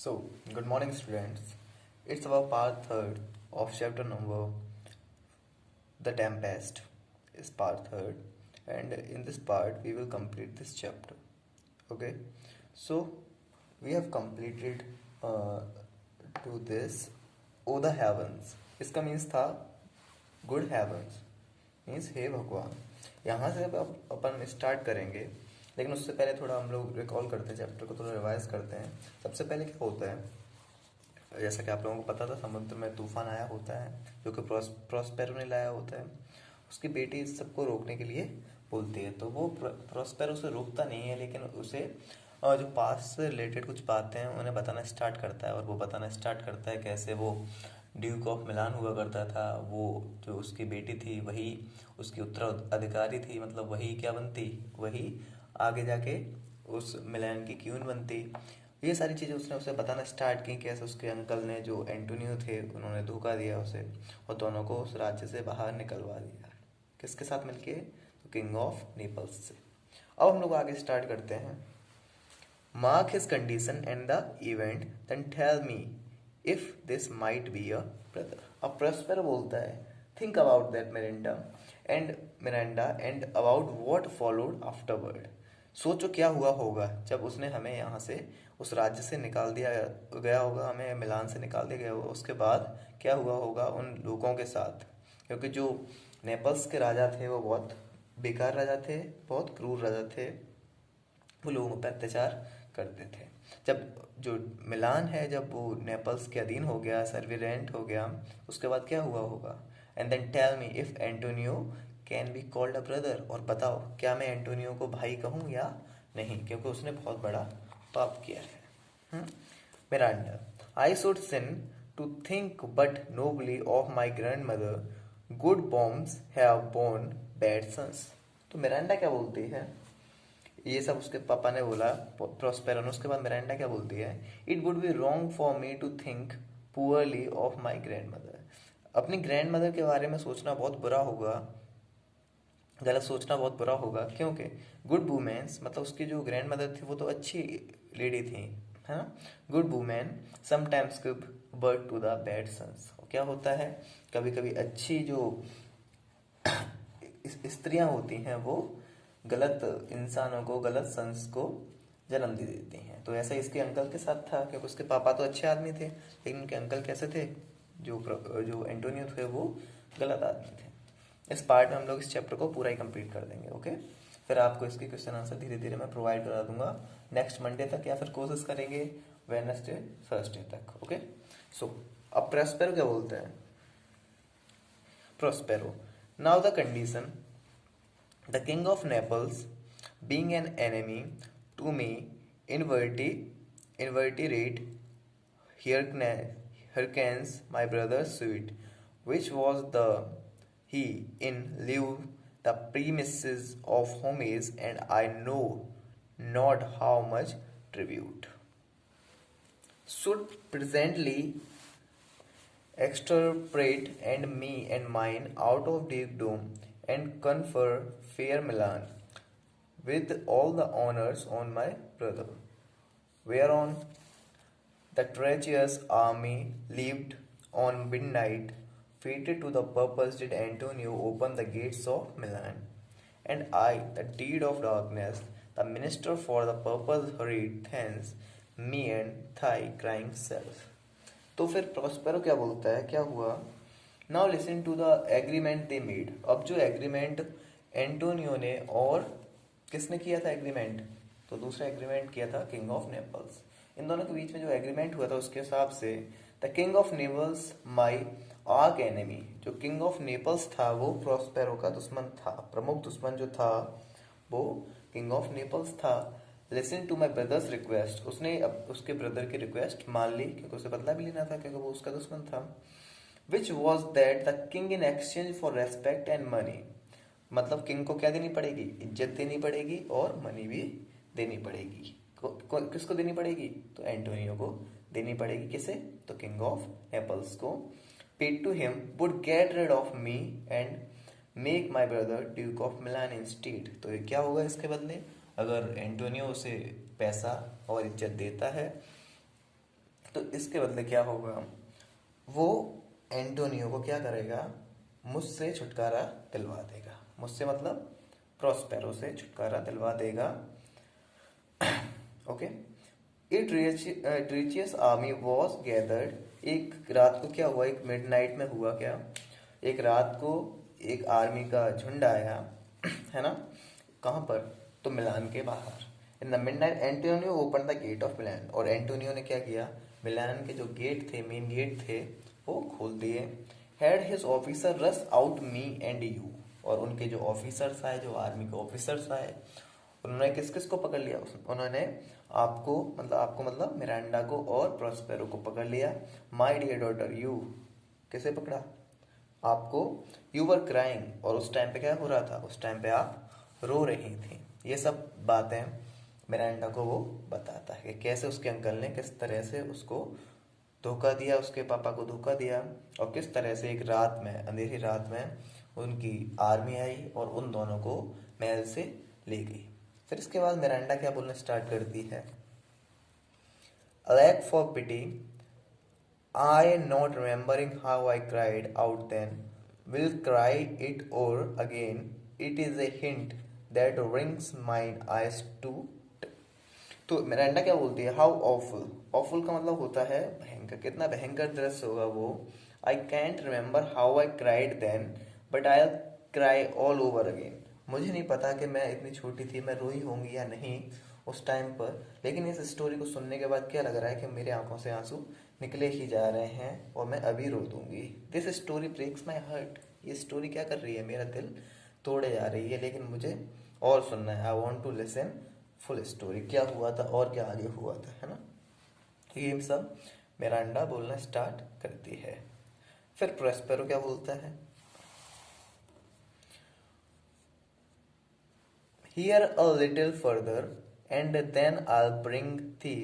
So, good morning, students. It's our part third of chapter number The Tempest is part third, and in this part we will complete this chapter. Okay, so we have completed to this O the heavens. इसका means था good heavens, means हे भगवान. यहाँ से अब अपन start करेंगे, लेकिन उससे पहले थोड़ा हम लोग रिकॉल करते हैं चैप्टर को, थोड़ा रिवाइज करते हैं. सबसे पहले क्या होता है, जैसा कि आप लोगों को पता था, समुद्र में तूफान आया होता है जो कि प्रॉस्पेरो ने लाया होता है. उसकी बेटी सबको रोकने के लिए बोलती है, तो वो प्रॉस्पेरो उसे रोकता नहीं है, लेकिन उसे जो पास्ट से रिलेटेड कुछ बातें हैं उन्हें बताना स्टार्ट करता है. और वो बताना स्टार्ट करता है कैसे वो ड्यूक ऑफ मिलान हुआ करता था, वो जो उसकी बेटी थी वही उसकी उत्तराधिकारी थी, मतलब वही क्या बनती, वही आगे जाके उस मिलान की क्वीन बनती. ये सारी चीज़ें उसने उसे बताना स्टार्ट की, कैसे उसके अंकल ने जो एंटोनियो थे उन्होंने धोखा दिया उसे और दोनों को उस राज्य से बाहर निकलवा दिया. किसके साथ मिलके, तो किंग ऑफ नेपल्स से. अब हम लोग आगे स्टार्ट करते हैं. Mark his condition and the event, then tell me if this might be a brother. अब प्रॉस्पेर बोलता है, think about that Miranda and about what followed afterward. सोचो क्या हुआ होगा जब उसने हमें यहाँ से उस राज्य से निकाल दिया गया होगा, हमें मिलान से निकाल दिया गया होगा. उसके बाद क्या हुआ होगा उन लोगों के साथ, क्योंकि जो नेपल्स के राजा थे वो बहुत बेकार राजा थे, बहुत क्रूर राजा थे, वो लोगों पर अत्याचार करते थे. जब जो मिलान है जब वो नेपल्स के अधीन हो गया, सर्विलेंट हो गया, उसके बाद क्या हुआ होगा. And then tell me if Antonio can be called a brother. और बताओ क्या मैं एंटोनियो को भाई कहूँ या नहीं, क्योंकि उसने बहुत बड़ा पाप किया है. Miranda, I should sin to think but nobly of my grand mother, good wombs have borne bad sons. तो मिरांडा क्या बोलती है, ये सब उसके पापा ने बोला प्रॉस्पेरो ने. उसके बाद मिरांडा क्या बोलती है, it would be wrong for me to think poorly of my grand mother. अपनी ग्रैंड मदर के बारे में सोचना बहुत बुरा होगा, गलत सोचना बहुत बुरा होगा, क्योंकि गुड वुमेन्स, मतलब उसकी जो ग्रैंड मदर थी वो तो अच्छी लेडी थी, है ना. Good women sometimes give birth to the bad sons. क्या होता है, कभी कभी अच्छी जो स्त्रियां होती हैं वो गलत इंसानों को, गलत सन्स को जन्म दे देती हैं. तो ऐसा इसके अंकल के साथ था, क्योंकि उसके पापा तो अच्छे आदमी थे, लेकिन उनके अंकल कैसे थे, जो एंटोनियो थे वो गलत आदमी थे. इस पार्ट में हम लोग इस चैप्टर को पूरा ही कंप्लीट कर देंगे. ओके, फिर आपको इसके क्वेश्चन आंसर धीरे धीरे मैं प्रोवाइड करा दूंगा नेक्स्ट मंडे तक, या फिर कोशिश करेंगे वेडनेसडे थर्सडे तक. ओके, सो अब प्रॉस्पेरो क्या बोलते हैं. Prospero. Now the condition, the king of Naples, being an enemy to me, inverterate Hyrcans, my brother's suit, which was the he in lieu the premises of homage, and I know not how much tribute, should presently extirpate and me and mine out of dukedom, and confer fair Milan with all the honors on my brother. Whereon the treacherous army lived on midnight, fated to the purpose did Antonio open the gates of Milan, and I, the deed of darkness, the minister for the purpose hurried thence, me and thy crying self. तो फिर Prospero क्या बोलता है, क्या हुआ. Now listen to the agreement they made. अब जो agreement Antonio ने और किसने किया था एग्रीमेंट, तो दूसरा एग्रीमेंट किया था किंग ऑफ नेपल्स. इन दोनों के बीच में जो एग्रीमेंट हुआ था उसके हिसाब से the king of Naples my arc enemy, जो किंग ऑफ नेपल्स था वो प्रॉस्पेरो का दुश्मन था, प्रमुख दुश्मन जो था वो किंग ऑफ नेपल्स था. Listen to my brother's request, उसने अब उसके ब्रदर की रिक्वेस्ट मान ली, क्योंकि उसे बदला भी लेना था, क्योंकि वो उसका दुश्मन था. Which was that the king in exchange for respect and money, मतलब किंग को क्या देनी पड़ेगी, इज्जत देनी पड़ेगी और मनी भी देनी पड़ेगी. किसको देनी पड़ेगी, तो एंटोनियो को देनी पड़ेगी. किसे, तो किंग ऑफ नेपल्स को. Paid to him would get rid of me and make my brother duke of Milan instead. तो ये क्या होगा इसके बदले, अगर एंटोनियो उसे पैसा और इज्जत देता है तो इसके बदले क्या होगा, वो एंटोनियो को क्या करेगा, मुझसे छुटकारा दिलवा देगा। मुझसे मतलब प्रॉस्पेरो से छुटकारा दिलवा देगा। Okay. Treacherous army was gathered. एक रात को क्या हुआ, एक मिडनाइट में हुआ क्या, एक रात को एक आर्मी का झुंड आया है ना, कहाँ पर, तो मिलान के बाहर। In the midnight Antonio open the gate of Milan. और एंटोनियो ने क्या किया, मिलान के जो गेट थे, मेन गेट थे, वो खोल दिए। हैड हिज ऑफिसर रस आउट मी एंड यू। और उनके जो ऑफिसर्स आए, जो आर्मी के ऑफिसर्स आए, उन्होंने किस किस को पकड़ लिया, उन्होंने आपको मतलब मिरांडा को और प्रॉस्पेरो को पकड़ लिया। माय डियर डॉटर यू, किसे पकड़ा, आपको। यू वर क्राइंग, और उस टाइम पे क्या हो रहा था, उस टाइम पे आप रो रही थी। ये सब बातें मिरांडा को वो बताता है कि कैसे उसके अंकल ने किस तरह से उसको धोखा दिया, उसके पापा को धोखा दिया, और किस तरह से एक रात में, अंधेरी रात में उनकी आर्मी आई और उन दोनों को महल से ले गई। फिर इसके बाद मिरांडा क्या बोलना स्टार्ट करती है, alack for pity, I, not remembering how I cried out then, will cry it over again. It is a hint that wrings mine eyes to। तो मिरांडा क्या बोलती है, हाउ ऑफुल। ऑफुल का मतलब होता है भयंकर, कितना भयंकर दृश्य होगा वो। I can't remember how I cried then, but I cry all over again. मुझे नहीं पता कि मैं इतनी छोटी थी, मैं रोई होंगी या नहीं उस टाइम पर, लेकिन इस स्टोरी को सुनने के बाद क्या लग रहा है कि मेरे आंखों से आंसू निकले ही जा रहे हैं और मैं अभी रो दूंगी। This story breaks my heart. ये स्टोरी क्या कर रही है, मेरा दिल तोड़े जा रही है, लेकिन मुझे और सुनना है। I want to listen full story, क्या हुआ था और क्या आगे हुआ था, है ना। ये सब मिरांडा बोलना स्टार्ट करती है। फिर प्रोस्पेरो क्या बोलता है, hear a little further and then I bring thee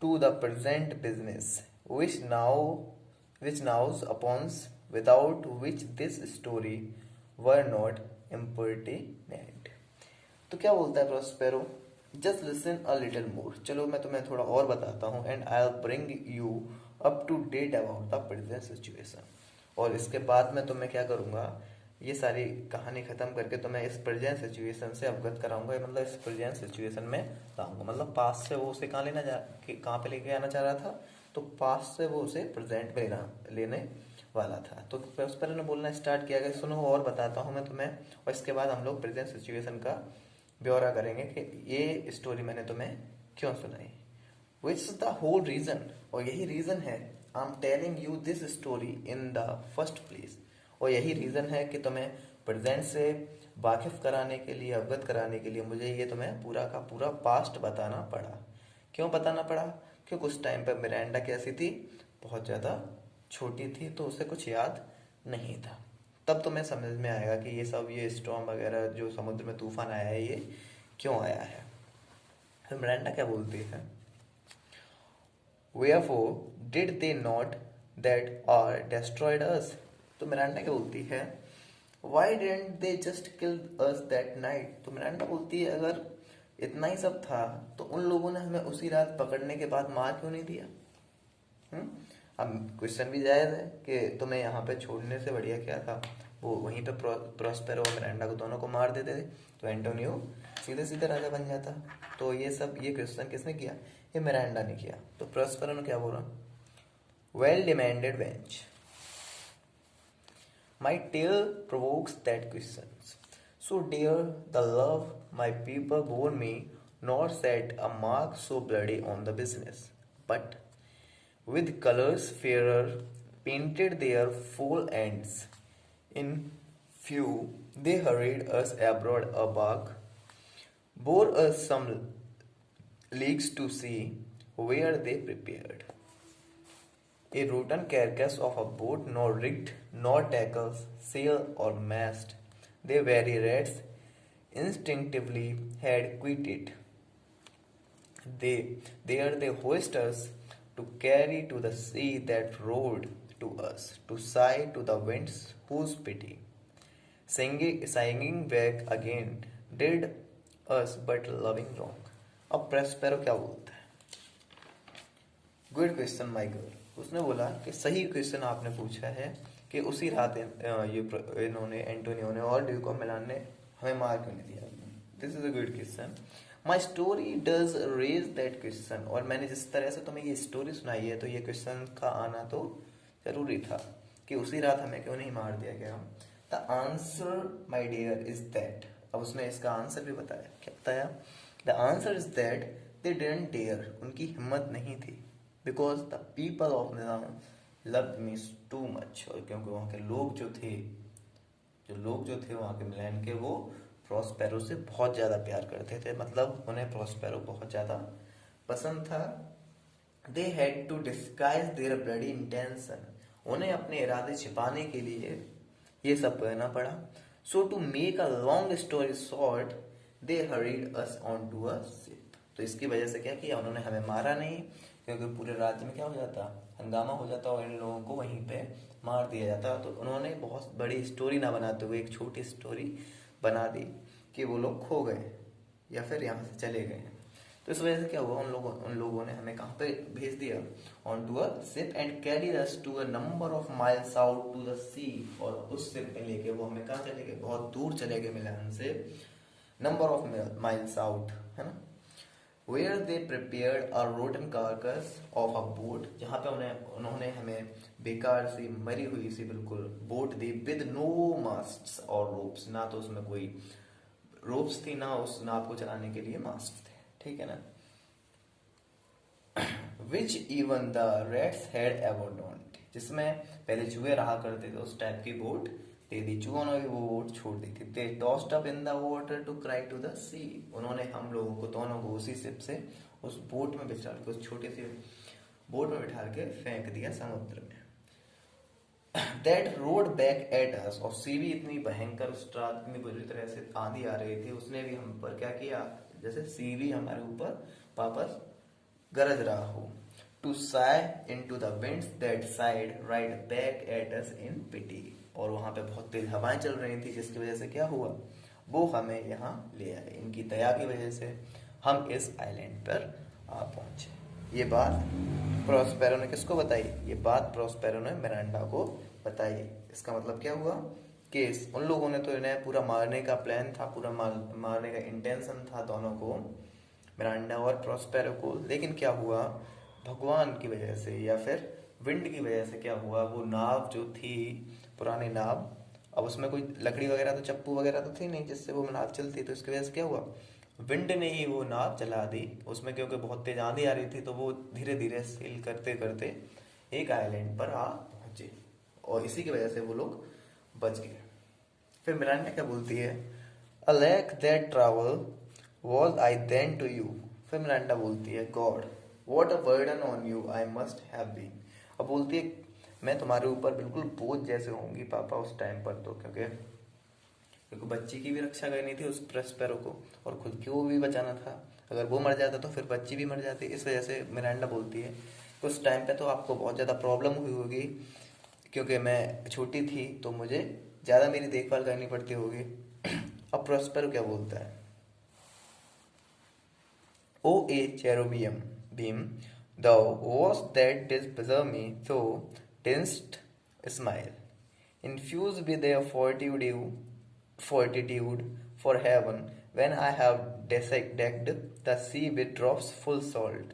to the present business, which nows upon, without which this story were not impertinent। तो क्या बोलता है Prospero, just listen a little more, चलो मैं तुम्हें थोड़ा और बताता हूँ, and I will bring you up to date about the present situation. और इसके बाद मैं तुम्हें क्या करूँगा, ये सारी कहानी खत्म करके तुम्हें इस प्रेजेंट सिचुएशन से अवगत कराऊंगा, मतलब इस प्रेजेंट सिचुएशन में लाऊंगा। मतलब पास्ट से वो उसे कहाँ कहाँ पे लेके आना चाह रहा था, तो पास्ट से वो उसे प्रेजेंट में लेने वाला था। तो प्रोस्पेरो ने बोलना स्टार्ट किया कि सुनो और बताता हूँ मैं तुम्हें, और इसके बाद हम लोग प्रेजेंट सिचुएशन का ब्यौरा करेंगे कि ये स्टोरी मैंने तुम्हें क्यों सुनाई। Which is the whole reason, और यही रीजन है, I am telling you this story in the first place. और यही रीजन है कि तुम्हें प्रेजेंट से वाकिफ कराने के लिए, अवगत कराने के लिए मुझे ये तुम्हें पूरा का पूरा पास्ट बताना पड़ा। क्यों बताना पड़ा, क्योंकि उस टाइम पर मिरांडा कैसी थी, बहुत ज़्यादा छोटी थी, तो उसे कुछ याद नहीं था। तब तुम्हें समझ में आएगा कि ये सब, ये स्टॉर्म वगैरह जो समुद्र में तूफान आया है, ये क्यों आया है। फिर मिरांडा क्या बोलती है, wherefore did they not that are destroyed us। तो मिरांडा क्या बोलती है, why didn't they just kill us that night। तो मिरांडा बोलती है अगर इतना ही सब था तो उन लोगों ने हमें उसी रात पकड़ने के बाद मार क्यों नहीं दिया। अब क्वेश्चन भी जायज है कि तुम्हें यहाँ पे छोड़ने से बढ़िया क्या था, वो वहीं पे प्रोस्पेरो और मिरांडा को दोनों को मार देते थे, तो एंटोनियो सीधे सीधे राजा बन जाता। तो ये सब, ये क्वेश्चन किसने किया, ये मिरांडा ने किया। तो प्रोस्पेरो ने क्या बोला, well demanded bench, my tale provokes that questions. So dear the love my people bore me, nor set a mark so bloody on the business, but with colors fairer painted their full ends. In few they hurried us abroad a bark, bore us some leagues to sea, where they prepared a rotten carcass of a boat, nor rigged, nor tackles, sail, or mast. The very rats instinctively had quitted. There they hoist us to carry to the sea that roared to us, to sigh to the winds whose pity, singing back again, did us but loving wrong। अब प्रेस्पेरो क्या बोलता है, good question my girl. उसने बोला कि सही question आपने पूछा है कि उसी रात इन्होंने एंटोनियो ने और ड्यूको मिलान ने हमें मार क्यों नहीं दिया। This is a good question. My story does raise that question. और मैंने जिस तरह से तुम्हें ये स्टोरी सुनाई है तो ये क्वेश्चन का आना तो जरूरी था कि उसी रात हमें क्यों नहीं मार दिया गया। The answer my dear is that. अब उसने इसका आंसर भी बताया। क्या बताया? The answer is that they didn't dare. उनकी हिम्मत नहीं थी। Because the people of Nizam love me too much. और क्योंकि वहाँ के लोग जो थे वहाँ के मिलान के, वो प्रॉस्पेरो से बहुत ज़्यादा प्यार करते थे। मतलब उन्हें प्रॉस्पेरो बहुत ज़्यादा पसंद था। They had to disguise their bloody intention. उन्हें अपने इरादे छिपाने के लिए ये सब करना पड़ा। So to make a long story short they hurried us on to a ship. तो इसकी वजह से क्या किया, उन्होंने हमें मारा नहीं, क्योंकि पूरे राज्य में क्या हो जाता, हंगामा हो जाता और इन लोगों को वहीं पे मार दिया जाता। तो उन्होंने बहुत बड़ी स्टोरी ना बनाते हुए एक छोटी स्टोरी बना दी कि वो लोग खो गए या फिर यहाँ से चले गए। तो इस वजह से क्या हुआ, उन लोगों ने हमें कहाँ पे भेज दिया, on to a ship and carry us to a number of miles out to the sea. और उस शिप में लेके वो हमें कहाँ चले गए, बहुत दूर चले गए मिलान से, नंबर ऑफ माइल्स आउट, है ना। Where they prepared a rotten carcass of a boat, जहाँ पे उन्होंने हमें बेकार सी मरी हुई सी बिल्कुल boat the, with no masts और ropes। ना तो उसमें कोई रोप्स थी, ना उस नाव को चलाने के लिए मास्ट थे, ठीक है ना। Which even the rats had abandoned, जिसमें पहले चूहे रहा करते थे, उस टाइप की बोट दे दी। चूहों ने भी वो बोट छोड़ दी थी। They tossed up in the water to cry to the sea। उन्होंने हम लोगों को दोनों को उसी शिप से उस बोट में बिठा के, उस छोटे से बोट में बिठा के फेंक दिया समुद्र में। That rode back at us। और सी भी इतनी भयंकर, उस रात इतनी बुरी तरह से आंधी आ रही थी, उसने भी हम पर क्या किया, जैसे सी भी हमारे ऊपर वापस गरज रहा हो। To sigh into the winds that sighed right back at us in pity. और वहां पे बहुत तेज हवाएं चल रही थी, जिसकी वजह से क्या हुआ, वो हमें यहाँ ले आए। इनकी दया की वजह से हम इस आइलैंड पर आ पहुंचे। ये बात प्रॉस्पेरो ने किसको बताई, ये बात प्रॉस्पेरो ने मिरांडा को बताई। इसका मतलब क्या हुआ कि उन लोगों ने तो इन्हें पूरा मारने का प्लान था, पूरा मारने का इंटेंशन था दोनों को, मिरांडा और प्रॉस्पेरो को। लेकिन क्या हुआ, भगवान की वजह से या फिर विंड की वजह से क्या हुआ, वो नाव जो थी, पुरानी नाव, अब उसमें कोई लकड़ी वगैरह तो, चप्पू वगैरह तो थी नहीं जिससे वो नाव चलती। तो इसकी वजह से क्या हुआ, विंड ने ही वो नाव चला दी उसमें, क्योंकि बहुत तेज आंधी आ रही थी। तो वो धीरे धीरे सेल करते करते एक आइलैंड पर आ पहुंचे, और इसी की वजह से वो लोग बच गए। फिर मिरांडा क्या बोलती है, alack that travel was I then to you. फिर मिरांडा बोलती है, god what a burden on you I must have been. अब बोलती है, मैं तुम्हारे ऊपर बिल्कुल बोझ जैसे होंगी पापा उस टाइम पर। तो क्योंकि बच्ची की भी रक्षा करनी थी उस प्रॉस्पेरो को, और खुद को भी बचाना था। अगर वो मर जाता तो फिर बच्ची भी मर जाती। इस वजह से मिरांडा बोलती है, उस टाइम पे तो आपको बहुत ज़्यादा प्रॉब्लम हुई होगी, क्योंकि मैं छोटी थी तो मुझे ज़्यादा मेरी देखभाल करनी पड़ती होगी। अब प्रॉस्पेरो क्या बोलता है, O a cherubim beam, thou wast that didst preserve me, thou didst smile. Infused with a fortitude for heaven, when I have decked the sea with drops full salt.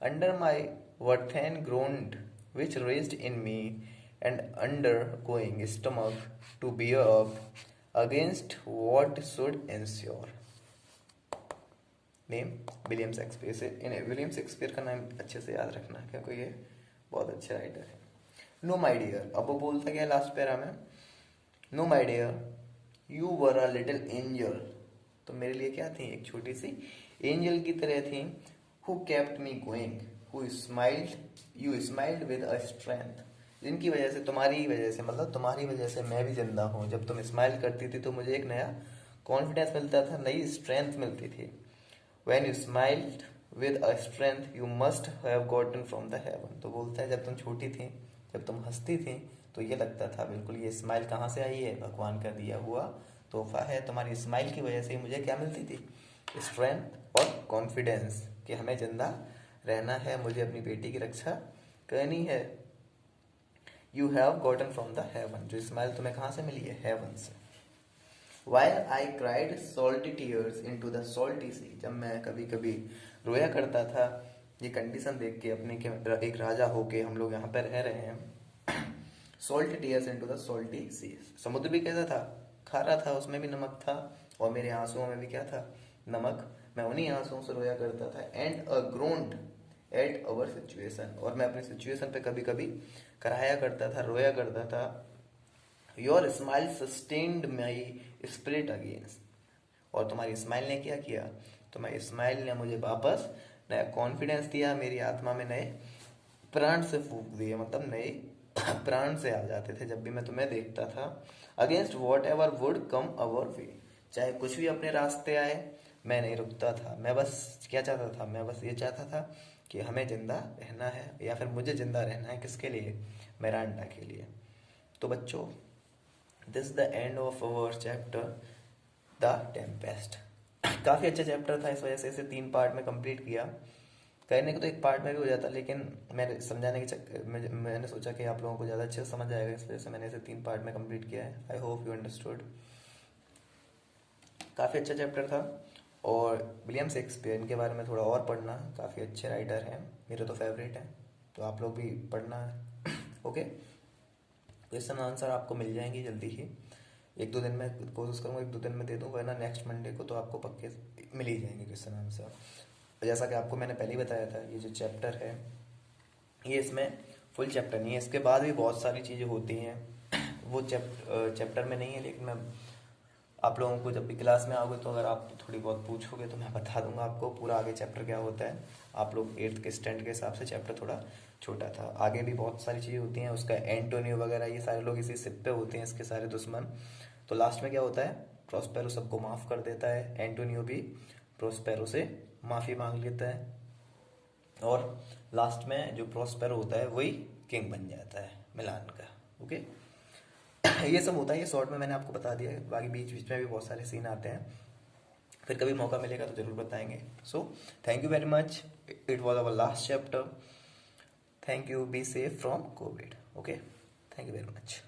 Under my worthen groaned, which raised in me an undergoing stomach to bear up against what should ensure. Name William Shakespeare. से इन्हें William Shakespeare का नाम अच्छे से याद रखना है, क्योंकि ये बहुत अच्छे राइटर है। नो माई डियर, अब वो बोलता गया लास्ट पैरा में, no my dear you were a little angel. तो मेरे लिए क्या थी, एक छोटी सी एंजल की तरह थी। Who kept me going, who smiled, you smiled with a strength. जिनकी वजह से, तुम्हारी वजह से, मतलब तुम्हारी वजह से मैं भी जिंदा हूँ। जब तुम स्माइल करती थी तो मुझे एक नया कॉन्फिडेंस मिलता था, नई स्ट्रेंथ मिलती थी। When you smiled with a strength you must have gotten from the heaven। तो बोलता है, जब तुम छोटी थी, जब तुम हंसती थी, तो ये लगता था बिल्कुल ये स्माइल कहाँ से आई है, भगवान का दिया हुआ तोहफा है। तुम्हारी स्माइल की वजह से मुझे क्या मिलती थी, स्ट्रेंथ और कॉन्फिडेंस, कि हमें जिंदा रहना है, मुझे अपनी बेटी की रक्षा करनी है। You have gotten from the haven, जो स्माइल तुम्हें कहाँ से मिली है? हेवन से। While I cried salty tears into the salty sea, जब मैं कभी कभी रोया करता था, ये कंडीशन देख के अपने के एक राजा होके हम लोग यहाँ पर रह रहे हैं। Salty tears into the salty sea, समुद्र भी कैसा था? खारा था, उसमें भी नमक था, और मेरे आंसुओं में भी क्या था? नमक। मैं उन्हीं आंसुओं से रोया करता था। And a ग्रोन्ड at our situation, और मैं अपनी सिचुएशन पे कभी कभी कराया करता था, रोया करता था। Your smile sustained my spirit against, और तुम्हारी स्माइल ने क्या किया? तुम्हारी स्माइल ने मुझे वापस नया कॉन्फिडेंस दिया, मेरी आत्मा में नए प्राण से फूंक दिए, मतलब नए प्राण से आ जाते थे जब भी मैं तुम्हें देखता था। Against whatever would come our way, चाहे कुछ भी अपने रास्ते आए, मैं नहीं रुकता था। मैं बस क्या चाहता था? मैं बस ये चाहता था कि हमें जिंदा रहना है, या फिर मुझे जिंदा रहना है। किसके लिए? मिरांडा के लिए। तो बच्चों, this the end of our chapter the Tempest. काफ़ी अच्छा चैप्टर था, इस वजह से इसे 3 पार्ट में कंप्लीट किया। करने को तो एक पार्ट में भी हो जाता, लेकिन मैंने समझाने के चक्कर मैंने सोचा कि आप लोगों को ज़्यादा अच्छे से समझ आएगा, इस वजह से मैंने इसे 3 पार्ट में कंप्लीट किया है। I hope you understood. काफ़ी अच्छा चैप्टर था। और विलियम शेक्सपियर, इनके बारे में थोड़ा और पढ़ना, काफ़ी अच्छे राइटर हैं, मेरे तो फेवरेट हैं, तो आप लोग भी पढ़ना है। ओके, क्वेश्चन आंसर आपको मिल जाएंगे जल्दी ही। 1-2 दिन में कोशिश करूँगा, 1-2 दिन में दे दूँ, वरना नेक्स्ट मंडे को तो आपको पक्के मिल ही जाएंगे क्वेश्चन आंसर। जैसा कि आपको मैंने पहले ही बताया था, ये जो चैप्टर है, ये इसमें फुल चैप्टर नहीं है, इसके बाद भी बहुत सारी चीज़ें होती हैं, वो चैप्टर में नहीं है, लेकिन मैं आप लोगों को जब भी क्लास में आओगे तो अगर आप थोड़ी बहुत पूछोगे तो मैं बता दूंगा आपको पूरा आगे चैप्टर क्या होता है। आप लोग 8th के स्टैंड के हिसाब से चैप्टर थोड़ा छोटा था, आगे भी बहुत सारी चीज़ें होती हैं। उसका एंटोनियो वगैरह, ये सारे लोग इसी सिप पे होते हैं, इसके सारे दुश्मन। तो लास्ट में क्या होता है? प्रोस्पेरो सबको माफ़ कर देता है, एंटोनियो भी प्रोस्पेरो से माफ़ी मांग लेता है, और लास्ट में जो प्रोस्पेरो होता है वही किंग बन जाता है मिलान का। ओके, ये सब होता है, ये शॉर्ट में मैंने आपको बता दिया है, बाकी बीच बीच में भी बहुत सारे सीन आते हैं, फिर कभी मौका मिलेगा तो ज़रूर बताएंगे। So thank you very much, it was our last chapter. Thank you, be safe from Covid. Okay, thank you very much.